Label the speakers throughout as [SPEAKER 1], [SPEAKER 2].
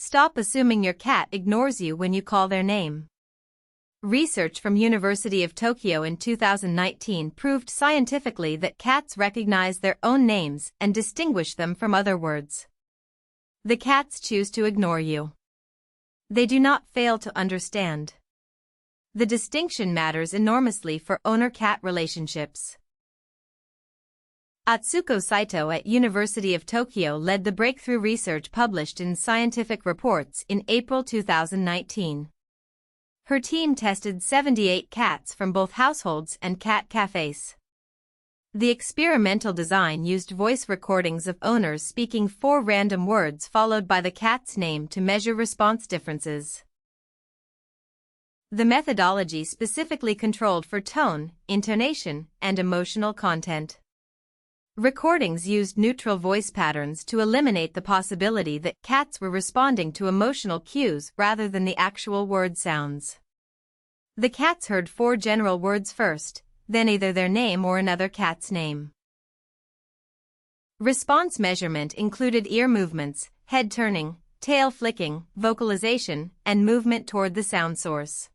[SPEAKER 1] Stop assuming your cat ignores you when you call their name. Research from University of Tokyo in 2019 proved scientifically that cats recognize their own names and distinguish them from other words. The cats choose to ignore you. They do not fail to understand. The distinction matters enormously for owner-cat relationships. Atsuko Saito at University of Tokyo led the breakthrough research published in Scientific Reports in April 2019. Her team tested 78 cats from both households and cat cafes. The experimental design used voice recordings of owners speaking 4 random words followed by the cat's name to measure response differences. The methodology specifically controlled for tone, intonation, and emotional content. Recordings used neutral voice patterns to eliminate the possibility that cats were responding to emotional cues rather than the actual word sounds. The cats heard 4 general words first, then either their name or another cat's name. Response measurement included ear movements, head turning, tail flicking, vocalization, and movement toward the sound source.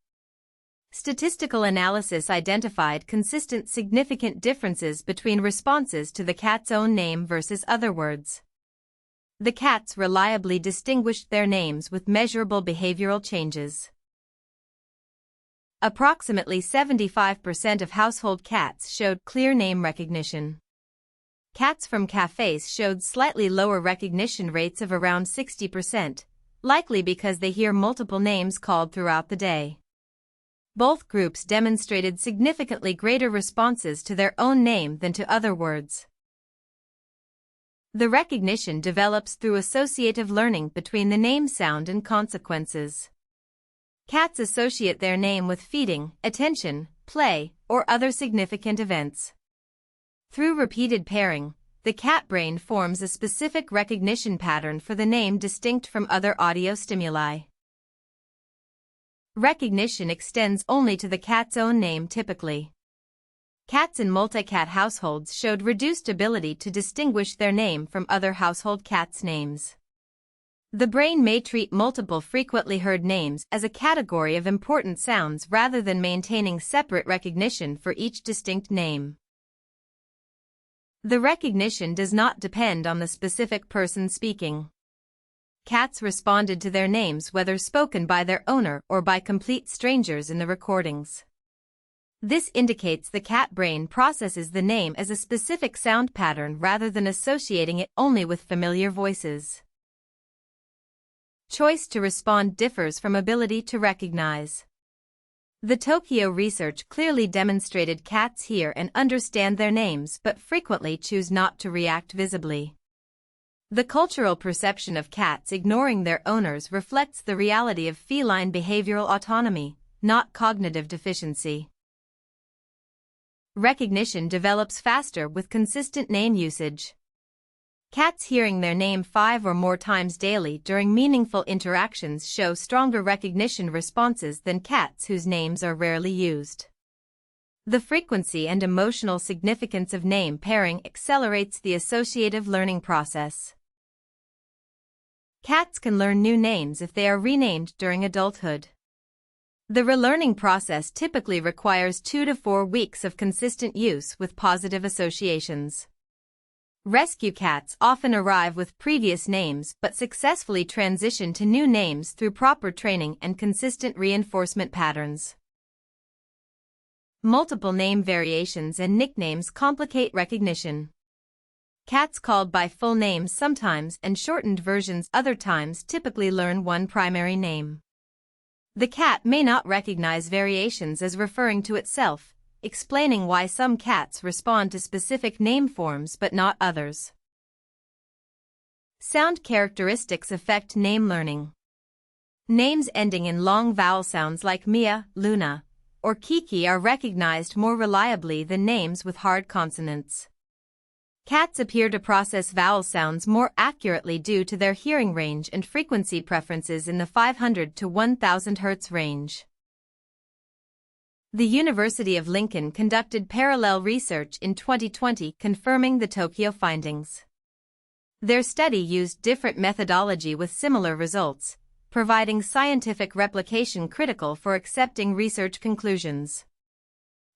[SPEAKER 1] Statistical analysis identified consistent significant differences between responses to the cat's own name versus other words. The cats reliably distinguished their names with measurable behavioral changes. Approximately 75% of household cats showed clear name recognition. Cats from cafes showed slightly lower recognition rates of around 60%, likely because they hear multiple names called throughout the day. Both groups demonstrated significantly greater responses to their own name than to other words. The recognition develops through associative learning between the name sound and consequences. Cats associate their name with feeding, attention, play, or other significant events. Through repeated pairing, the cat brain forms a specific recognition pattern for the name distinct from other audio stimuli. Recognition extends only to the cat's own name typically. Cats in multi-cat households showed reduced ability to distinguish their name from other household cats' names. The brain may treat multiple frequently heard names as a category of important sounds rather than maintaining separate recognition for each distinct name. The recognition does not depend on the specific person speaking. Cats responded to their names whether spoken by their owner or by complete strangers in the recordings. This indicates the cat brain processes the name as a specific sound pattern rather than associating it only with familiar voices. Choice to respond differs from ability to recognize. The Tokyo research clearly demonstrated cats hear and understand their names but frequently choose not to react visibly. The cultural perception of cats ignoring their owners reflects the reality of feline behavioral autonomy, not cognitive deficiency. Recognition develops faster with consistent name usage. Cats hearing their name 5 or more times daily during meaningful interactions show stronger recognition responses than cats whose names are rarely used. The frequency and emotional significance of name pairing accelerates the associative learning process. Cats can learn new names if they are renamed during adulthood. The relearning process typically requires 2 to 4 weeks of consistent use with positive associations. Rescue cats often arrive with previous names but successfully transition to new names through proper training and consistent reinforcement patterns. Multiple name variations and nicknames complicate recognition. Cats called by full names sometimes and shortened versions other times typically learn one primary name. The cat may not recognize variations as referring to itself, explaining why some cats respond to specific name forms but not others. Sound characteristics affect name learning. Names ending in long vowel sounds like Mia, Luna, or Kiki are recognized more reliably than names with hard consonants. Cats appear to process vowel sounds more accurately due to their hearing range and frequency preferences in the 500 to 1000 Hz range. The University of Lincoln conducted parallel research in 2020 confirming the Tokyo findings. Their study used different methodology with similar results, providing scientific replication critical for accepting research conclusions.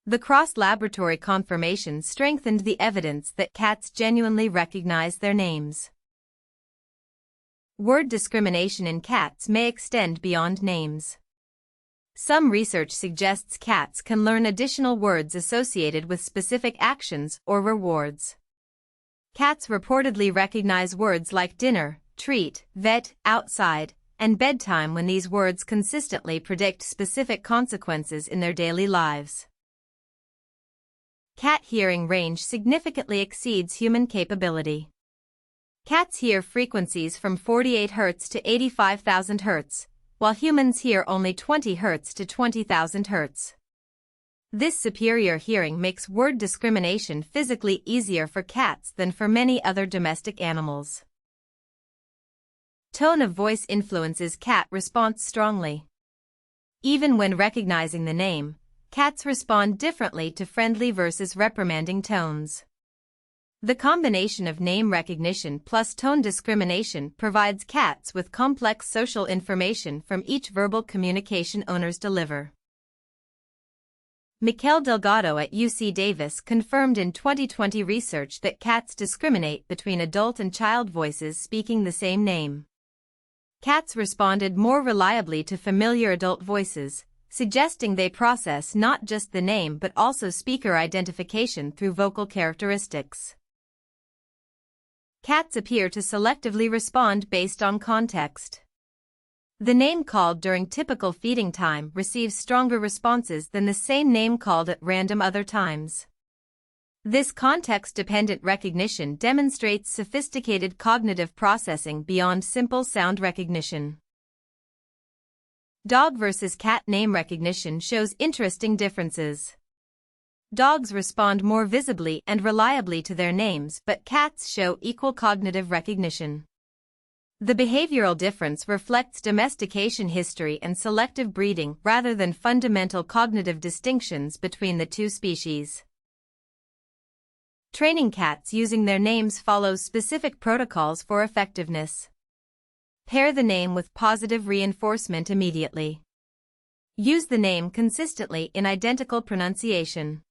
[SPEAKER 1] The cross-laboratory confirmation strengthened the evidence that cats genuinely recognize their names. Word discrimination in cats may extend beyond names. Some research suggests cats can learn additional words associated with specific actions or rewards. Cats reportedly recognize words like dinner, treat, vet, outside, and bedtime when these words consistently predict specific consequences in their daily lives. Cat hearing range significantly exceeds human capability. Cats hear frequencies from 48 Hz to 85,000 Hz, while humans hear only 20 Hz to 20,000 Hz. This superior hearing makes word discrimination physically easier for cats than for many other domestic animals. Tone of voice influences cat response strongly. Even when recognizing the name, cats respond differently to friendly versus reprimanding tones. The combination of name recognition plus tone discrimination provides cats with complex social information from each verbal communication owners deliver. Mikel Delgado at UC Davis confirmed in 2020 research that cats discriminate between adult and child voices speaking the same name. Cats responded more reliably to familiar adult voices, suggesting they process not just the name but also speaker identification through vocal characteristics. Cats appear to selectively respond based on context. The name called during typical feeding time receives stronger responses than the same name called at random other times. This context-dependent recognition demonstrates sophisticated cognitive processing beyond simple sound recognition. Dog versus cat name recognition shows interesting differences. Dogs respond more visibly and reliably to their names, but cats show equal cognitive recognition. The behavioral difference reflects domestication history and selective breeding rather than fundamental cognitive distinctions between the two species. Training cats using their names follows specific protocols for effectiveness. Pair the name with positive reinforcement immediately. Use the name consistently in identical pronunciation.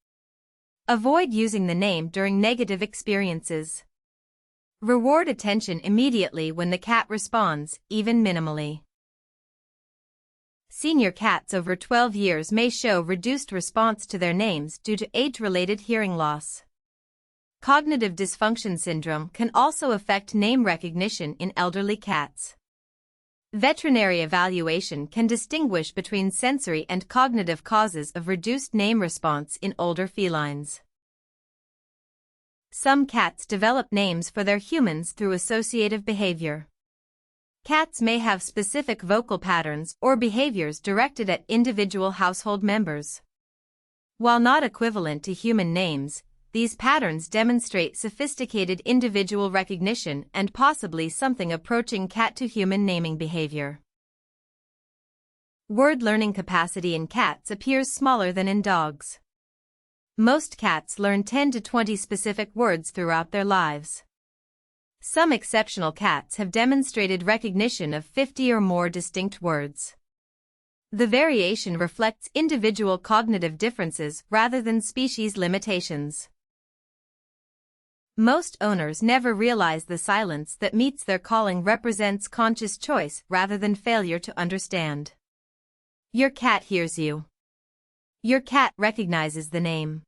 [SPEAKER 1] Avoid using the name during negative experiences. Reward attention immediately when the cat responds, even minimally. Senior cats over 12 years may show reduced response to their names due to age-related hearing loss. Cognitive dysfunction syndrome can also affect name recognition in elderly cats. Veterinary evaluation can distinguish between sensory and cognitive causes of reduced name response in older felines. Some cats develop names for their humans through associative behavior. Cats may have specific vocal patterns or behaviors directed at individual household members. While not equivalent to human names, these patterns demonstrate sophisticated individual recognition and possibly something approaching cat-to-human naming behavior. Word learning capacity in cats appears smaller than in dogs. Most cats learn 10 to 20 specific words throughout their lives. Some exceptional cats have demonstrated recognition of 50 or more distinct words. The variation reflects individual cognitive differences rather than species limitations. Most owners never realize the silence that meets their calling represents conscious choice rather than failure to understand. Your cat hears you. Your cat recognizes the name.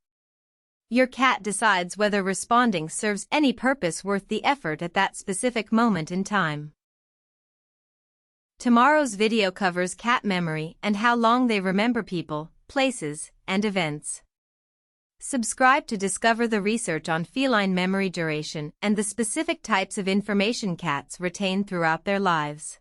[SPEAKER 1] Your cat decides whether responding serves any purpose worth the effort at that specific moment in time. Tomorrow's video covers cat memory and how long they remember people, places, and events. Subscribe to discover the research on feline memory duration and the specific types of information cats retain throughout their lives.